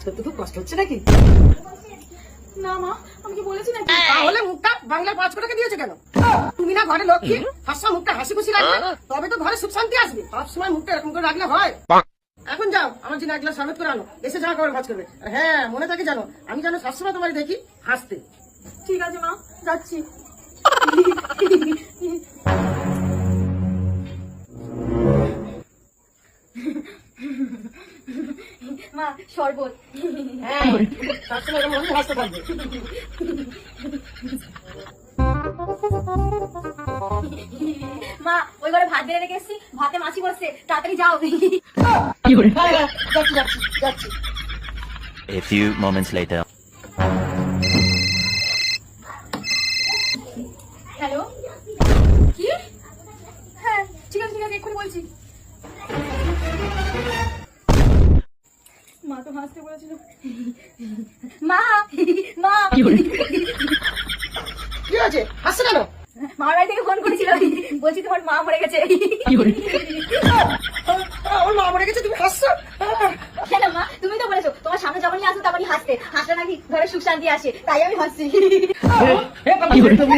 সত্যি খুব কষ্ট হচ্ছে নাকি? না মা, আমাকে বলেছি নাকি? তাহলে মুখটা বাংলার 5 টাকা দিয়েছে কেন? তুমি না ঘরে লক্ষ্মী, হাসা মুখটা হাসি খুশি রাখবে, তবে তো ঘরে সুখ শান্তি আসবে। সবসময় মুখটা এরকম করে রাখলে হয়? এখন যাও, আমার জন্য এক গ্লাস শরবত করে আনো, এসে যা খাবার কাজ করবে। আর হ্যাঁ, মনে থাকে জানো, আমি যেন সবসময় তোমার দেখি হাসতে। ঠিক আছে মা, যাচ্ছি। মা, শরবত। হ্যাঁ, সবসময় এরকম মনে হাসতে থাকবে। মা, ওই ঘরে ভাত বেড়ে রেখে এসছি, ভাতে মাছি বসছে, তাড়াতাড়ি যাও। হ্যাঁ, হ্যাঁ, যাচ্ছি যাচ্ছি যাচ্ছি। A few moments later. Hello, কি? হ্যাঁ, ঠিক আছে ঠিক আছে, এক্ষুনি বলছি। মা তো হাসতে বলেছিল। মা, মা, কি হয়েছে, হাসছে কেন? মামার বাড়ি থেকে ফোন করেছিল, বলছি তোমার মা মরে গেছে। ওর মা মরে গেছে, তুমি হাসছো? কেন মা, তুমি তো বলেছো তোমার সামনে যখনই আসো তখনই হাসতে, হাসলে নাকি ঘরে সুখ শান্তি আসে, তাই আমি হাসছি। হে বাবা, তুমি